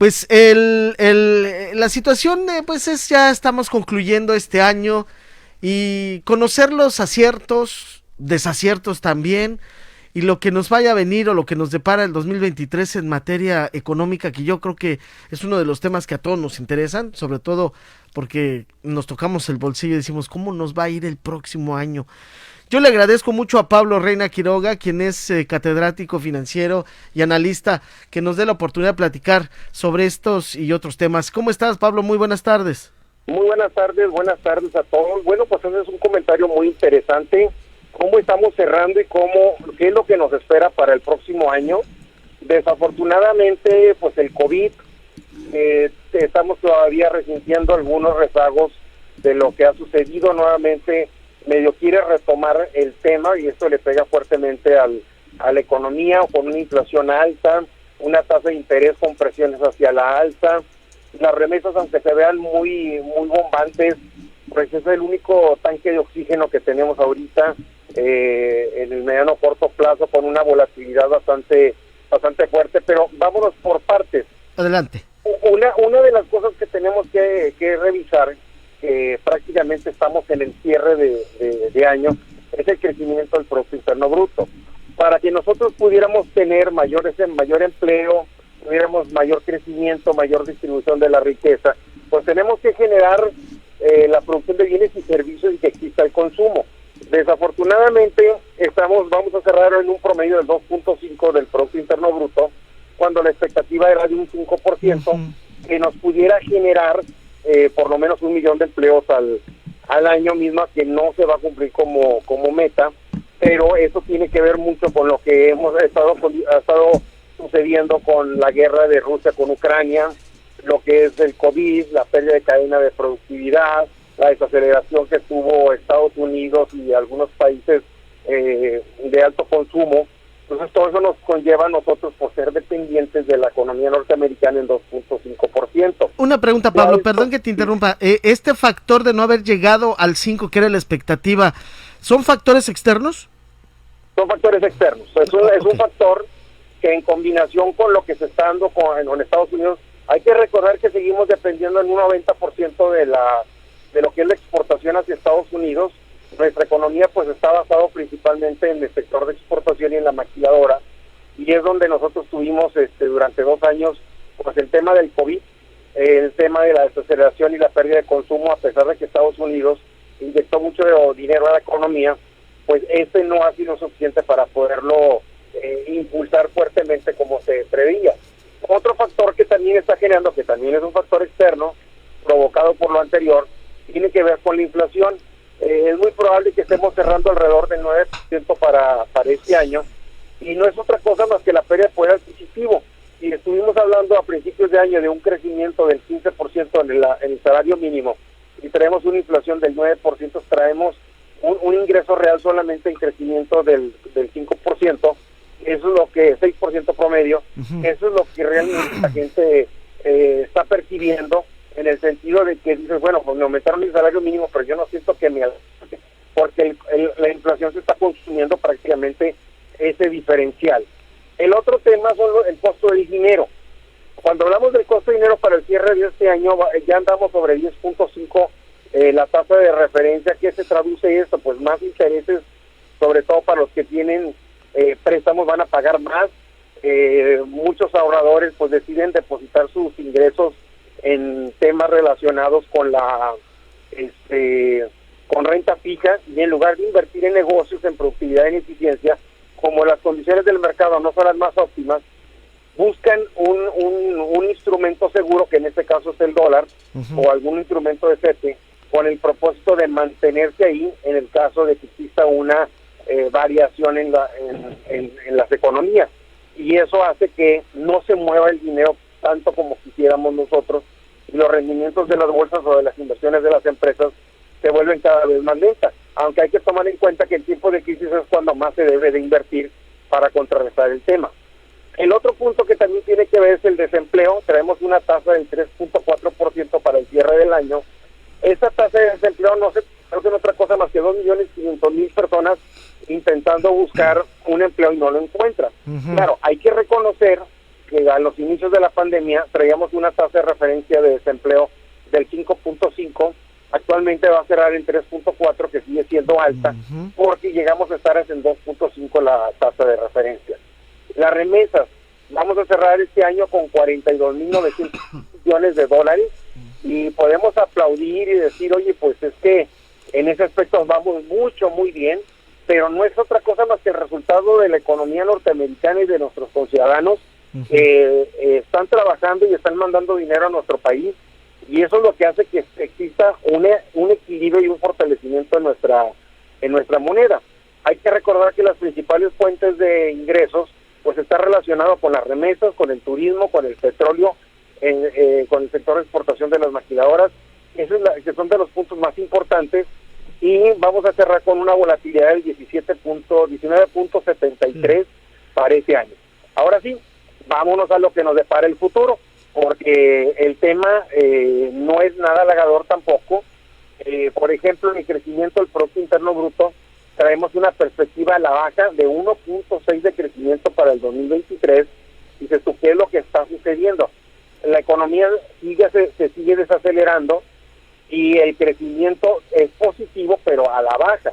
Pues la situación, pues ya estamos concluyendo este año y conocer los aciertos, desaciertos también, y lo que nos vaya a venir o lo que nos depara el 2023 en materia económica, que yo creo que es uno de los temas que a todos nos interesan, sobre todo porque nos tocamos el bolsillo y decimos, ¿cómo nos va a ir el próximo año? Yo le agradezco mucho a Pablo Reina Quiroga, quien es catedrático financiero y analista, que nos dé la oportunidad de platicar sobre estos y otros temas. ¿Cómo estás, Pablo? Muy buenas tardes. Muy buenas tardes a todos. Bueno, pues ese es un comentario muy interesante. ¿Cómo estamos cerrando y qué es lo que nos espera para el próximo año? Desafortunadamente, pues el COVID, estamos todavía resintiendo algunos rezagos de lo que ha sucedido. Nuevamente medio quiere retomar el tema y esto le pega fuertemente a la economía, con una inflación alta, una tasa de interés con presiones hacia la alza. Las remesas, aunque se vean muy bombantes, pues es el único tanque de oxígeno que tenemos ahorita en el mediano corto plazo, con una volatilidad bastante fuerte. Pero vámonos por partes. Adelante. Una de las cosas que tenemos que revisar, que prácticamente estamos en el cierre de año, es el crecimiento del Producto Interno Bruto. Para que nosotros pudiéramos tener mayor empleo, tuviéramos mayor crecimiento, mayor distribución de la riqueza, pues tenemos que generar la producción de bienes y servicios y que exista el consumo. Desafortunadamente vamos a cerrar en un promedio del 2.5 del Producto Interno Bruto, cuando la expectativa era de un 5%, que nos pudiera generar por lo menos 1 millón de empleos al año, misma que no se va a cumplir como meta, pero eso tiene que ver mucho con lo que ha estado sucediendo con la guerra de Rusia con Ucrania, lo que es el COVID, la pérdida de cadena de productividad, la desaceleración que tuvo Estados Unidos y algunos países de alto consumo. Entonces todo eso nos conlleva a nosotros por ser dependientes de la economía norteamericana en 2.5%. Una pregunta, Pablo, perdón que te interrumpa. ¿Este factor de no haber llegado al 5, que era la expectativa, son factores externos? Son factores externos. Es un factor que, en combinación con lo que se está dando en Estados Unidos, hay que recordar que seguimos dependiendo en un 90% de lo que es la exportación hacia Estados Unidos. Nuestra economía pues está basado principalmente en el sector de exportación y en la maquiladora, y es donde nosotros tuvimos durante 2 años pues el tema del COVID, el tema de la desaceleración y la pérdida de consumo. A pesar de que Estados Unidos inyectó mucho dinero a la economía, pues no ha sido suficiente para poderlo impulsar fuertemente como se preveía. Otro factor que también está generando, que también es un factor externo provocado por lo anterior, tiene que ver con la inflación. Es muy probable que estemos cerrando alrededor del 9% para este año, y no es otra cosa más que la pérdida de poder adquisitivo. Y estuvimos hablando a principios de año de un crecimiento del 15% en el salario mínimo, y traemos una inflación del 9%, traemos un ingreso real solamente en crecimiento del 5%, eso es lo que 6% promedio. Eso es lo que realmente la gente está percibiendo, en el sentido de que dices, bueno, pues me aumentaron mi salario mínimo, pero yo no siento que me alcance, porque la inflación se está consumiendo prácticamente ese diferencial. El otro tema son el costo del dinero. Cuando hablamos del costo de dinero para el cierre de este año, ya andamos sobre 10.5 la tasa de referencia. ¿Qué se traduce esto? Pues más intereses, sobre todo para los que tienen préstamos, van a pagar más. Muchos ahorradores pues deciden depositar sus ingresos en temas relacionados con con renta fija, y en lugar de invertir en negocios, en productividad y en eficiencia, como las condiciones del mercado no son las más óptimas, buscan un instrumento seguro, que en este caso es el dólar, o algún instrumento de CETE, con el propósito de mantenerse ahí en el caso de que exista una variación en las economías. Y eso hace que no se mueva el dinero tanto como quisiéramos nosotros, y los rendimientos de las bolsas o de las inversiones de las empresas se vuelven cada vez más lentas, aunque hay que tomar en cuenta que el tiempo de crisis es cuando más se debe de invertir para contrarrestar el tema. El otro punto que también tiene que ver es el desempleo. Traemos una tasa del 3.4% para el cierre del año. Esa tasa de desempleo no es otra cosa más que 2.500.000 personas intentando buscar un empleo y no lo encuentran. Claro, hay que reconocer que a los inicios de la pandemia traíamos una tasa de referencia de desempleo del 5.5, actualmente va a cerrar en 3.4, que sigue siendo alta, porque llegamos a estar en 2.5 la tasa de referencia. Las remesas, vamos a cerrar este año con 42.900 millones de dólares, y podemos aplaudir y decir, oye, pues es que en ese aspecto vamos muy bien, pero no es otra cosa más que el resultado de la economía norteamericana y de nuestros conciudadanos que están trabajando y están mandando dinero a nuestro país, y eso es lo que hace que exista un equilibrio y un fortalecimiento en nuestra moneda. Hay que recordar que las principales fuentes de ingresos pues está relacionado con las remesas, con el turismo, con el petróleo, con el sector de exportación de las maquiladoras. Esos que son de los puntos más importantes, y vamos a cerrar con una volatilidad del 19.73 para ese año. Ahora sí, vámonos a lo que nos depara el futuro, porque el tema no es nada halagador tampoco. Por ejemplo, en el crecimiento del Producto Interno Bruto traemos una perspectiva a la baja de 1.6 de crecimiento para el 2023. Y ¿qué es lo que está sucediendo? La economía se sigue desacelerando, y el crecimiento es positivo, pero a la baja.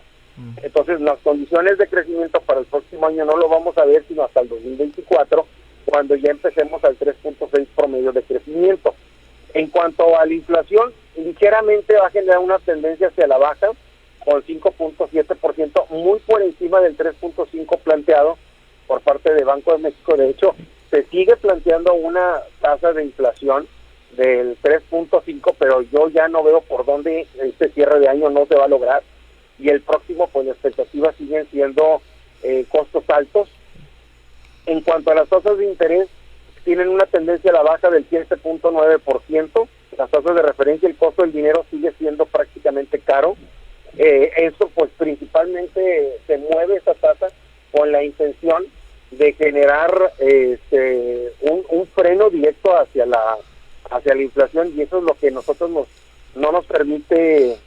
Entonces, las condiciones de crecimiento para el próximo año no lo vamos a ver sino hasta el 2024, cuando ya empecemos al 3.6 promedio de crecimiento. En cuanto a la inflación, ligeramente va a generar una tendencia hacia la baja, con 5.7%, muy por encima del 3.5 planteado por parte de Banco de México. De hecho, se sigue planteando una tasa de inflación del 3.5, pero yo ya no veo por dónde este cierre de año no se va a lograr, y el próximo, pues las expectativas siguen siendo costos altos. En cuanto a las tasas de interés, tienen una tendencia a la baja del 7.9%, las tasas de referencia, el costo del dinero sigue siendo prácticamente caro. Eso pues principalmente se mueve esa tasa con la intención de generar un freno directo hacia la inflación, y eso es lo que nosotros no nos permite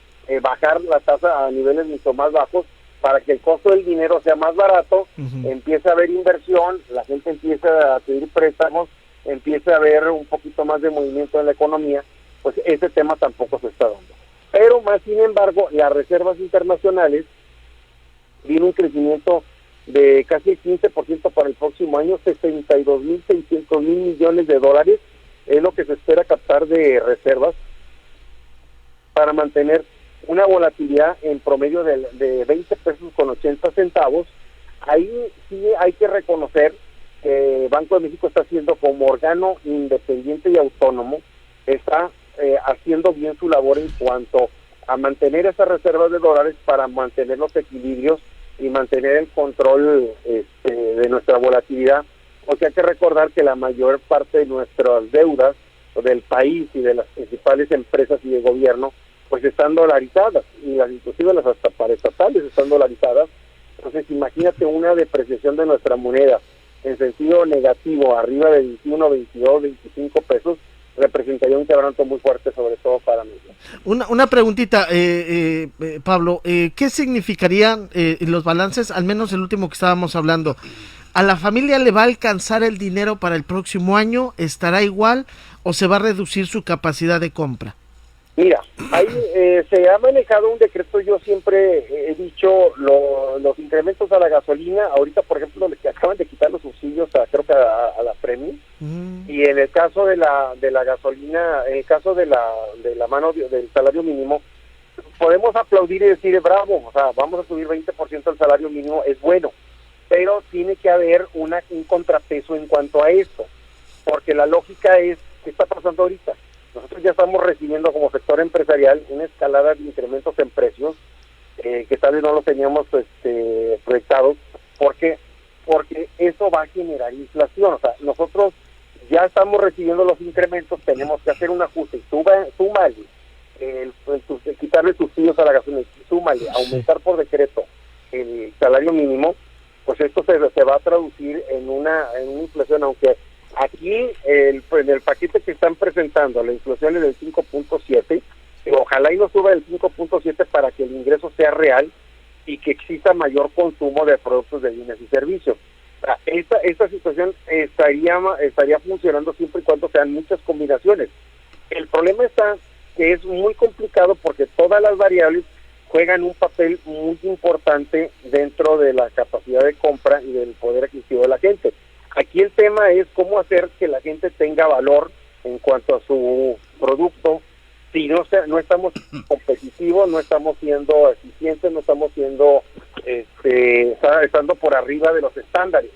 bajar la tasa a niveles mucho más bajos, para que el costo del dinero sea más barato, empiece a haber inversión, la gente empiece a pedir préstamos, empiece a haber un poquito más de movimiento en la economía. Pues ese tema tampoco se está dando. Pero más sin embargo, las reservas internacionales tienen un crecimiento de casi el 15% para el próximo año, 62.600 millones de dólares es lo que se espera captar de reservas, para mantener una volatilidad en promedio de 20 pesos con 80 centavos. Ahí sí hay que reconocer que Banco de México está haciendo, como órgano independiente y autónomo, está haciendo bien su labor en cuanto a mantener esas reservas de dólares, para mantener los equilibrios y mantener el control de nuestra volatilidad, porque hay que recordar que la mayor parte de nuestras deudas del país y de las principales empresas y de gobierno pues están dolarizadas, y inclusive las hasta paraestatales están dolarizadas. Entonces imagínate una depreciación de nuestra moneda en sentido negativo, arriba de 21, 22, 25 pesos, representaría un quebranto muy fuerte, sobre todo para México. Una preguntita, Pablo, ¿qué significarían los balances, al menos el último que estábamos hablando? ¿A la familia le va a alcanzar el dinero para el próximo año? ¿Estará igual o se va a reducir su capacidad de compra? Mira, ahí se ha manejado un decreto. Yo siempre he dicho los incrementos a la gasolina. Ahorita, por ejemplo, que acaban de quitar los subsidios creo que a la Premium, y en el caso de la gasolina, en el caso de la mano del salario mínimo, podemos aplaudir y decir bravo, o sea, vamos a subir 20% el salario mínimo, es bueno, pero tiene que haber un contrapeso en cuanto a esto, porque la lógica es, ¿qué está pasando ahorita? Nosotros ya estamos recibiendo como sector empresarial una escalada de incrementos en precios que tal vez no los teníamos proyectados, porque eso va a generar inflación. O sea, nosotros ya estamos recibiendo los incrementos, tenemos que hacer un ajuste, súmale quitarle subsidios a la gasolina, súmale aumentar por decreto el salario mínimo, pues esto se va a traducir en una inflación, aunque aquí en el paquete que están presentando la inflación es del 5.7, ojalá y no suba del 5.7 para que el ingreso sea real y que exista mayor consumo de productos, de bienes y servicios. Esta situación estaría funcionando siempre y cuando sean muchas combinaciones. El problema está que es muy complicado porque todas las variables juegan un papel muy importante dentro de la capacidad de compra y del poder adquisitivo de la gente. Aquí el tema es cómo hacer que la gente tenga valor en cuanto a su producto. Si no estamos competitivos, no estamos siendo eficientes, no estamos siendo estando por arriba de los estándares.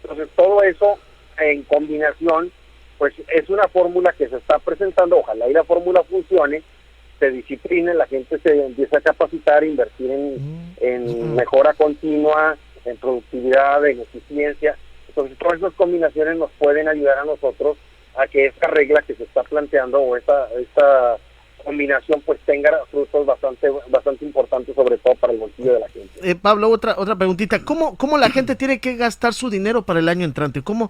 Entonces todo eso en combinación pues es una fórmula que se está presentando. Ojalá y la fórmula funcione, se discipline, la gente se empieza a capacitar, invertir en mejora continua, en productividad, en eficiencia. Entonces todas esas combinaciones nos pueden ayudar a nosotros a que esta regla que se está planteando o esta combinación pues tenga frutos bastante importantes, sobre todo para el bolsillo de la gente. Pablo, otra preguntita. ¿Cómo la gente tiene que gastar su dinero para el año entrante? ¿Cómo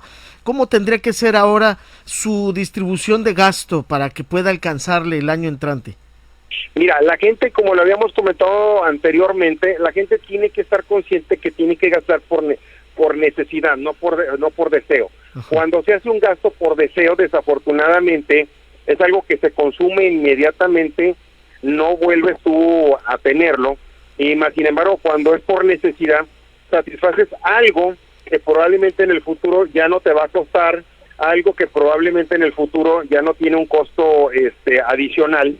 tendría que ser ahora su distribución de gasto para que pueda alcanzarle el año entrante? Mira, la gente, como lo habíamos comentado anteriormente, la gente tiene que estar consciente que tiene que gastar por necesidad, no por deseo. Ajá. Cuando se hace un gasto por deseo, desafortunadamente, es algo que se consume inmediatamente, no vuelves tú a tenerlo, y más sin embargo, cuando es por necesidad, satisfaces algo que probablemente en el futuro ya no te va a costar, algo que probablemente en el futuro ya no tiene un costo adicional,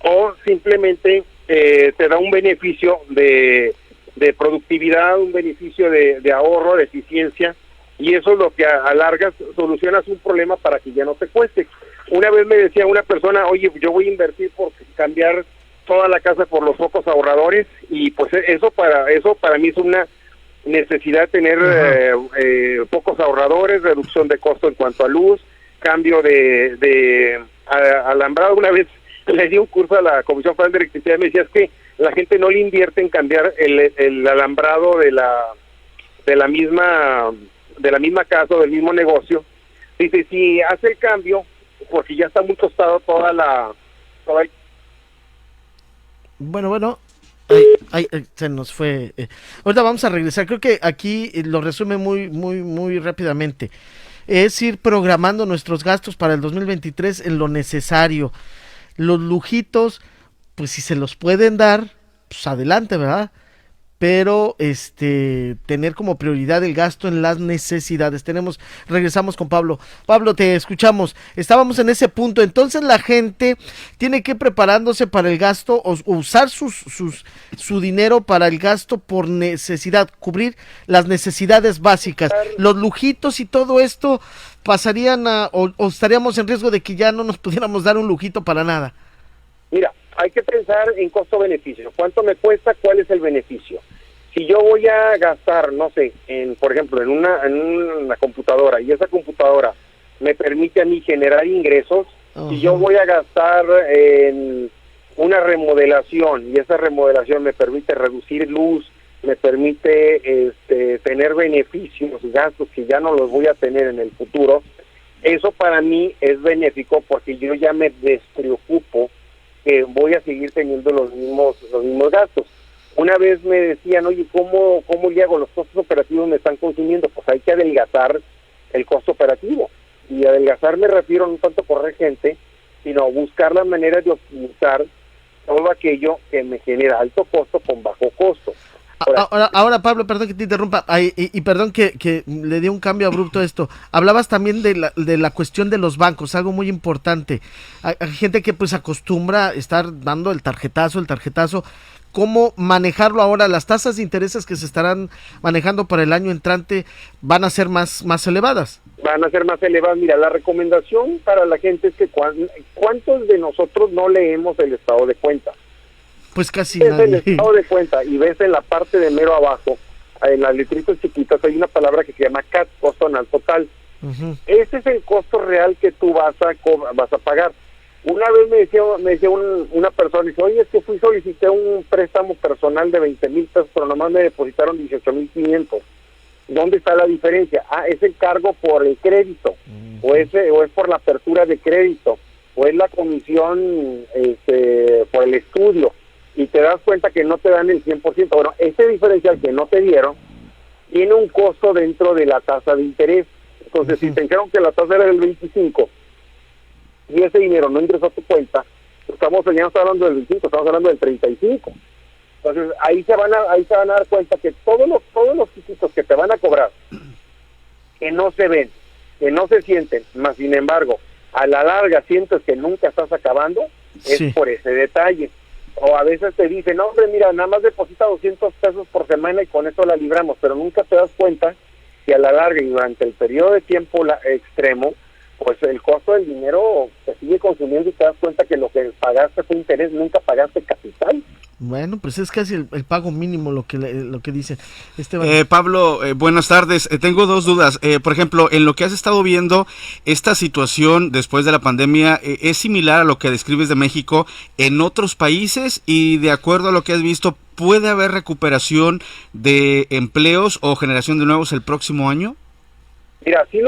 o simplemente te da un beneficio de productividad, un beneficio de ahorro, de eficiencia, y eso es lo que a largas solucionas un problema para que ya no te cueste. Una vez me decía una persona, oye, yo voy a invertir por cambiar toda la casa por los focos ahorradores, y pues eso para mí es una necesidad, tener focos ahorradores, reducción de costo en cuanto a luz, cambio de alambrado. Una vez le di un curso a la Comisión Federal de Electricidad y me decía, es que la gente no le invierte en cambiar el alambrado de la misma casa o del mismo negocio. Dice, si hace el cambio, porque ya está muy costado Bueno, se nos fue. Ahorita vamos a regresar. Creo que aquí lo resume muy rápidamente. Es ir programando nuestros gastos para el 2023 en lo necesario. Los lujitos, pues si se los pueden dar, pues adelante, ¿verdad? Pero tener como prioridad el gasto en las necesidades. Regresamos con Pablo. Pablo, te escuchamos. Estábamos en ese punto. Entonces la gente tiene que ir preparándose para el gasto o usar su dinero para el gasto por necesidad, cubrir las necesidades básicas. Los lujitos y todo esto pasarían o estaríamos en riesgo de que ya no nos pudiéramos dar un lujito para nada. Mira, hay que pensar en costo-beneficio. ¿Cuánto me cuesta? ¿Cuál es el beneficio? Si yo voy a gastar, no sé, por ejemplo, en una computadora, y esa computadora me permite a mí generar ingresos, si yo voy a gastar en una remodelación, y esa remodelación me permite reducir luz, me permite tener beneficios, gastos que ya no los voy a tener en el futuro, eso para mí es benéfico porque yo ya me despreocupo que voy a seguir teniendo los mismos gastos. Una vez me decían, oye, ¿cómo le hago? Los costos operativos me están consumiendo. Pues hay que adelgazar el costo operativo. Y adelgazar me refiero no tanto a correr gente, sino buscar la manera de optimizar todo aquello que me genera alto costo con bajo costo. Ahora, Pablo, perdón que te interrumpa, y perdón que le dé un cambio abrupto a esto. Hablabas también de la cuestión de los bancos, algo muy importante. Hay gente que pues acostumbra estar dando el tarjetazo. ¿Cómo manejarlo ahora? Las tasas de intereses que se estarán manejando para el año entrante van a ser más elevadas. Van a ser más elevadas. Mira, la recomendación para la gente es que ¿cuántos de nosotros no leemos el estado de cuenta? Pues casi nadie. nadie. Es el estado de cuenta y ves en la parte de mero abajo, en las letritas chiquitas, hay una palabra que se llama CAT, costo anual total. Ese es el costo real que tú vas a pagar. Una vez me decía una persona, dice, oye, es que solicité un préstamo personal de 20,000 pesos, pero nomás me depositaron 18,500. ¿Dónde está la diferencia? Es el cargo por el crédito, o es por la apertura de crédito, o es la comisión por el estudio. Y te das cuenta que no te dan el 100%. Bueno, ese diferencial que no te dieron, tiene un costo dentro de la tasa de interés. Entonces, si te dijeron que la tasa era del 25 y ese dinero no ingresó a tu cuenta, ya no estamos hablando del 25, estamos hablando del 35. Entonces, ahí se van a dar cuenta que todos los quisitos que te van a cobrar, que no se ven, que no se sienten, más sin embargo, a la larga sientes que nunca estás acabando, es por ese detalle. O a veces te dicen, no, hombre, mira, nada más deposita 200 pesos por semana y con eso la libramos, pero nunca te das cuenta que a la larga y durante el periodo de tiempo extremo, pues el costo del dinero te sigue consumiendo y te das cuenta que lo que pagaste fue interés, nunca pagaste capital. Bueno, pues es casi el pago mínimo lo que dice Esteban. Pablo, buenas tardes. Tengo dos dudas. Por ejemplo, en lo que has estado viendo, esta situación después de la pandemia, ¿es similar a lo que describes de México en otros países? Y de acuerdo a lo que has visto, ¿puede haber recuperación de empleos o generación de nuevos el próximo año? Mira, sí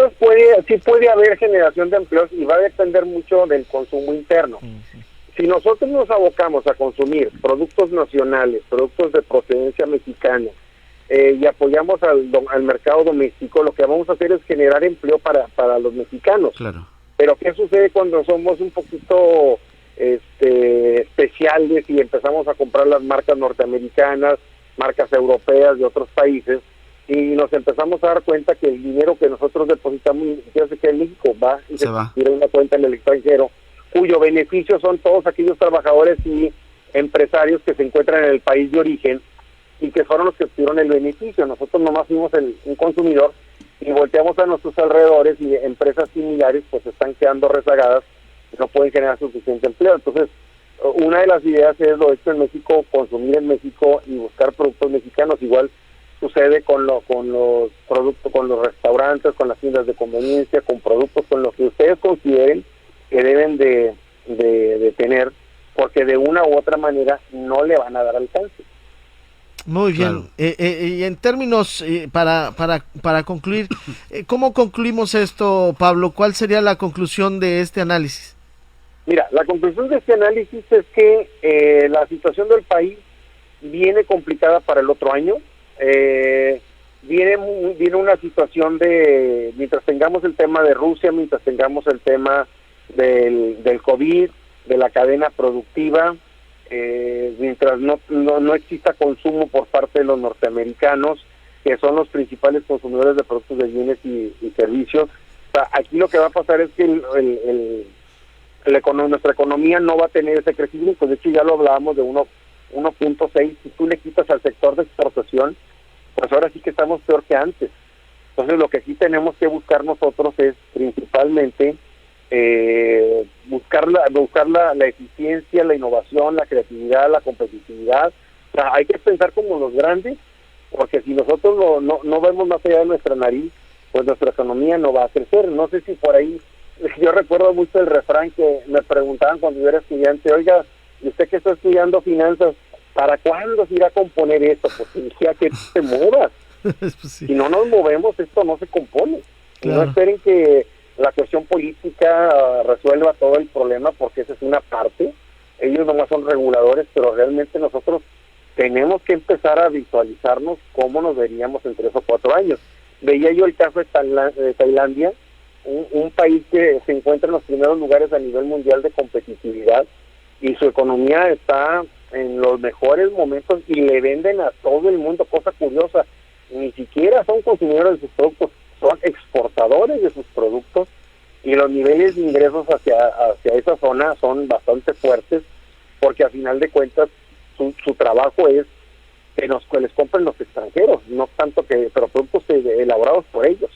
puede haber generación de empleos y va a depender mucho del consumo interno. Si nosotros nos abocamos a consumir productos nacionales, productos de procedencia mexicana, y apoyamos al mercado doméstico, lo que vamos a hacer es generar empleo para los mexicanos. Claro. Pero ¿qué sucede cuando somos un poquito especiales y empezamos a comprar las marcas norteamericanas, marcas europeas de otros países, y nos empezamos a dar cuenta que el dinero que nosotros depositamos ni siquiera se queda en México, va y se tira una cuenta en el extranjero, cuyo beneficio son todos aquellos trabajadores y empresarios que se encuentran en el país de origen y que fueron los que obtuvieron el beneficio. Nosotros nomás fuimos un consumidor y volteamos a nuestros alrededores y empresas similares pues están quedando rezagadas y no pueden generar suficiente empleo. Entonces, una de las ideas es lo hecho en México, consumir en México y buscar productos mexicanos. Igual sucede con los productos, con los restaurantes, con las tiendas de conveniencia, con productos con los que ustedes consideren que deben de tener, porque de una u otra manera no le van a dar alcance. Muy bien. Claro. Y en términos, para concluir, ¿cómo concluimos esto, Pablo? ¿Cuál sería la conclusión de este análisis? Mira, la conclusión de este análisis es que la situación del país viene complicada para el otro año. Viene una situación de, mientras tengamos el tema de Rusia, mientras tengamos el tema del COVID, de la cadena productiva, mientras no exista consumo por parte de los norteamericanos, que son los principales consumidores de productos de bienes y servicios. O sea, aquí lo que va a pasar es que nuestra economía no va a tener ese crecimiento. De hecho, ya lo hablábamos de 1.6. Si tú le quitas al sector de exportación, pues ahora sí que estamos peor que antes. Entonces, lo que aquí tenemos que buscar nosotros es principalmente buscar la eficiencia, la innovación, la creatividad, la competitividad. O sea, hay que pensar como los grandes, porque si nosotros no vemos más allá de nuestra nariz, pues nuestra economía no va a crecer. No sé si por ahí, yo recuerdo mucho el refrán que me preguntaban cuando yo era estudiante: oiga, ¿y usted que está estudiando finanzas, para cuándo se irá a componer esto? Pues decía que te muevas. Pues sí. Si no nos movemos, esto no se compone. Claro. No esperen que la cuestión política resuelva todo el problema, porque esa es una parte. Ellos nomás son reguladores, pero realmente nosotros tenemos que empezar a visualizarnos cómo nos veríamos en 3 o 4 años. Veía yo el caso de Tailandia, un país que se encuentra en los primeros lugares a nivel mundial de competitividad, y su economía está en los mejores momentos y le venden a todo el mundo. Cosa curiosa, ni siquiera son consumidores de sus productos, son exportadores de sus productos, y los niveles de ingresos hacia esa zona son bastante fuertes, porque a final de cuentas su trabajo es que les compren los extranjeros, no tanto pero productos elaborados por ellos.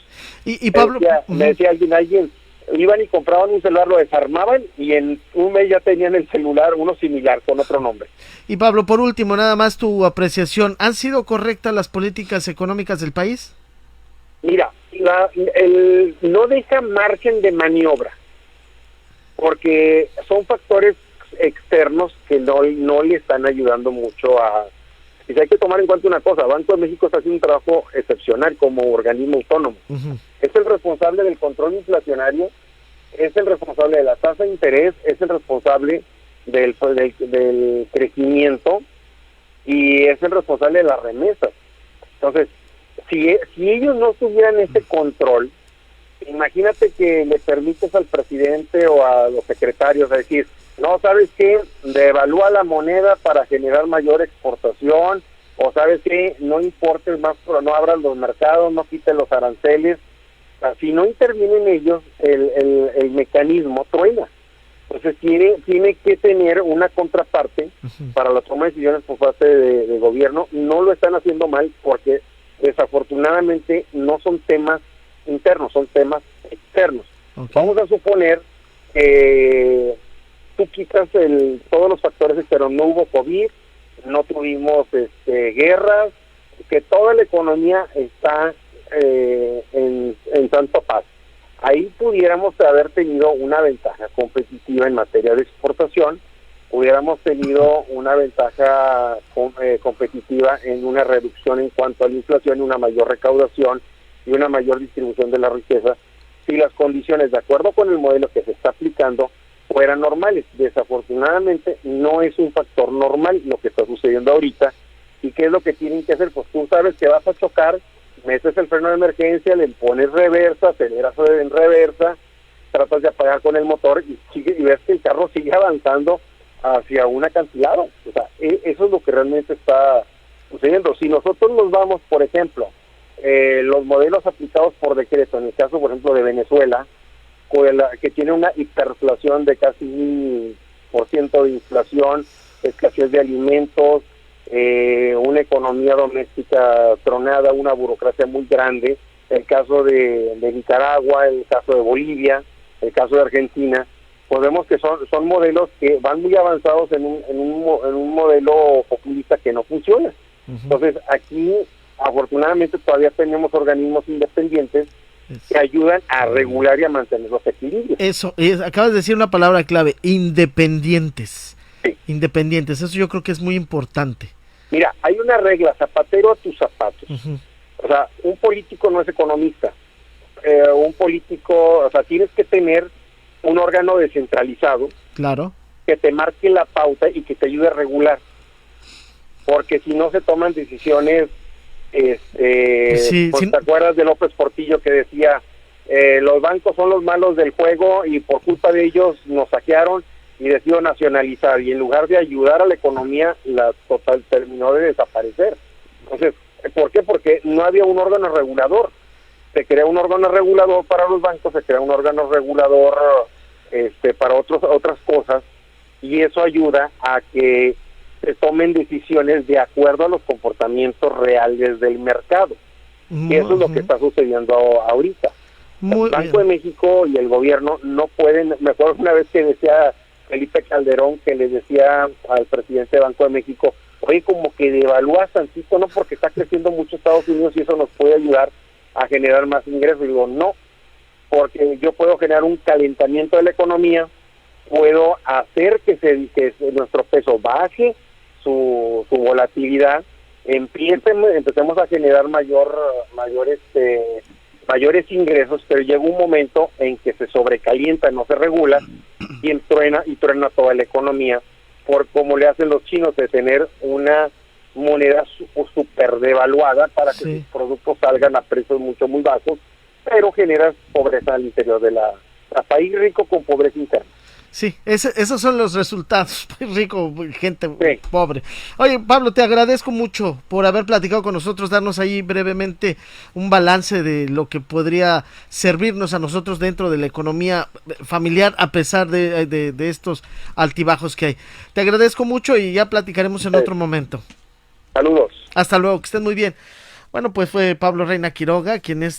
Y Pablo, me decía alguien, iban y compraban un celular, lo desarmaban y en un mes ya tenían el celular, uno similar, con otro nombre. Y Pablo, por último, nada más tu apreciación, ¿han sido correctas las políticas económicas del país? Mira, no deja margen de maniobra, porque son factores externos que no le están ayudando mucho a... Y hay que tomar en cuenta una cosa: Banco de México está haciendo un trabajo excepcional como organismo autónomo. Uh-huh. Es el responsable del control inflacionario, es el responsable de la tasa de interés, es el responsable del crecimiento y es el responsable de las remesas. Entonces, si ellos no tuvieran ese control, imagínate que le permites al presidente o a los secretarios a decir, no, ¿sabes qué? Devalúa la moneda para generar mayor exportación, o ¿sabes qué? No importes más, no abran los mercados, no quiten los aranceles. O sea, si no intervienen ellos, el mecanismo truena. Entonces tiene que tener una contraparte para la toma de decisiones por parte de gobierno. No lo están haciendo mal porque desafortunadamente no son temas internos, son temas externos. Okay. Vamos a suponer que tú quitas todos los factores externos, no hubo COVID, no tuvimos guerras, que toda la economía está en santa paz. Ahí pudiéramos haber tenido una ventaja competitiva en materia de exportación, hubiéramos tenido una ventaja competitiva en una reducción en cuanto a la inflación, una mayor recaudación y una mayor distribución de la riqueza, si las condiciones, de acuerdo con el modelo que se está aplicando, fueran normales. Desafortunadamente no es un factor normal lo que está sucediendo ahorita. ¿Y qué es lo que tienen que hacer? Pues tú sabes que vas a chocar, metes el freno de emergencia, le pones reversa, aceleras en reversa, tratas de apagar con el motor y ves que el carro sigue avanzando hacia un acantilado. O sea, eso es lo que realmente está sucediendo. Si nosotros nos vamos, por ejemplo, los modelos aplicados por decreto, en el caso, por ejemplo, de Venezuela, que tiene una hiperinflación de casi 1000% de inflación, escasez de alimentos, una economía doméstica tronada, una burocracia muy grande, el caso de Nicaragua, el caso de Bolivia, el caso de Argentina, pues vemos que son modelos que van muy avanzados en un modelo populista que no funciona. Entonces aquí afortunadamente todavía tenemos organismos independientes que ayudan a regular y a mantener los equilibrios. Eso, acabas de decir una palabra clave, independientes. Sí. Independientes, eso yo creo que es muy importante. Mira, hay una regla, zapatero a tus zapatos. O sea, un político no es economista. Un político, o sea, tienes que tener un órgano descentralizado. Claro. Que te marque la pauta y que te ayude a regular. Porque si no se toman decisiones, sí, pues, ¿te acuerdas de López Portillo que decía, los bancos son los malos del juego y por culpa de ellos nos saquearon y decidió nacionalizar, y en lugar de ayudar a la economía, la total terminó de desaparecer? Entonces, ¿por qué? Porque no había un órgano regulador. Se crea un órgano regulador para los bancos, se crea un órgano regulador para otras cosas, y eso ayuda a que se tomen decisiones de acuerdo a los comportamientos reales del mercado. Y eso es lo que está sucediendo ahorita. El Banco de México y el gobierno no pueden. Me acuerdo una vez que decía Felipe Calderón, que le decía al presidente del Banco de México, oye, como que devalúas tantito, ¿no? Porque está creciendo mucho Estados Unidos y eso nos puede ayudar a generar más ingresos. Y digo, no, porque yo puedo generar un calentamiento de la economía, puedo hacer que nuestro peso baje su volatilidad, empecemos a generar mayores ingresos, pero llega un momento en que se sobrecalienta, no se regula y truena toda la economía, por como le hacen los chinos de tener una moneda súper devaluada para que sus productos salgan a precios muy bajos, pero generas pobreza al interior de la país rico con pobreza interna. Sí, esos son los resultados, rico, gente pobre. Oye, Pablo, te agradezco mucho por haber platicado con nosotros, darnos ahí brevemente un balance de lo que podría servirnos a nosotros dentro de la economía familiar, a pesar de estos altibajos que hay. Te agradezco mucho y ya platicaremos en otro momento. Saludos. Hasta luego, que estén muy bien. Bueno, pues fue Pablo Reina Quiroga, quien es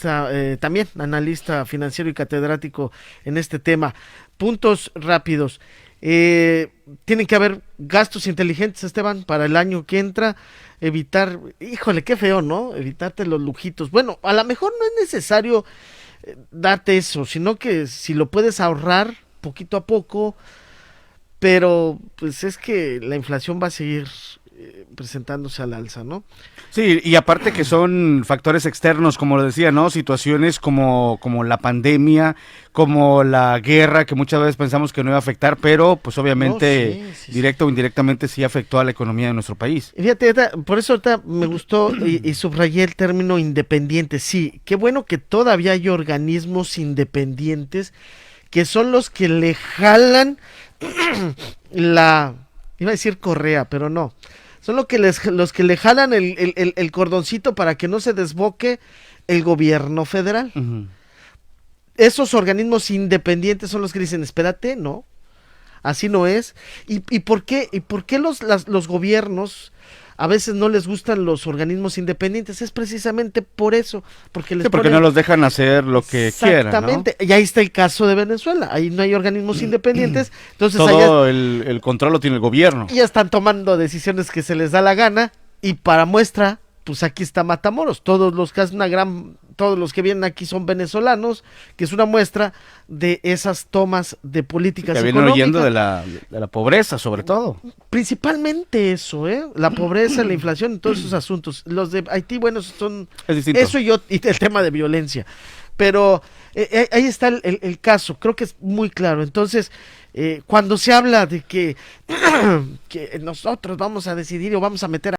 también analista financiero y catedrático en este tema. Puntos rápidos. Tienen que haber gastos inteligentes, Esteban, para el año que entra. Evitar, híjole, qué feo, ¿no? Evitarte los lujitos. Bueno, a lo mejor no es necesario darte eso, sino que si lo puedes ahorrar poquito a poco, pero pues es que la inflación va a seguir presentándose al alza, ¿no? Sí, y aparte que son factores externos, como lo decía, ¿no? Situaciones como la pandemia, como la guerra, que muchas veces pensamos que no iba a afectar, pero pues obviamente No, sí. directa o indirectamente sí afectó a la economía de nuestro país. Y fíjate, por eso ahorita me gustó y subrayé el término independiente. Sí, qué bueno que todavía hay organismos independientes que son los que le jalan iba a decir correa, pero no. Son los que le jalan el cordoncito para que no se desboque el gobierno federal. Uh-huh. Esos organismos independientes son los que dicen, espérate, no, así no es. ¿Y por qué los gobiernos a veces no les gustan los organismos independientes? Es precisamente por eso, porque sí, porque no los dejan hacer lo que quieran, ¿no? Exactamente, y ahí está el caso de Venezuela, ahí no hay organismos independientes, entonces todo allá el control lo tiene el gobierno. ya están tomando decisiones que se les da la gana, y para muestra, pues aquí está Matamoros, todos los que vienen aquí son venezolanos, que es una muestra de esas tomas de políticas que vienen económicas. huyendo de la pobreza, sobre todo. Principalmente eso, la pobreza, la inflación, todos esos asuntos. Los de Haití, bueno, son Es distinto. eso y el tema de violencia. Pero ahí está el caso, creo que es muy claro. Entonces, cuando se habla de que nosotros vamos a decidir o vamos a meter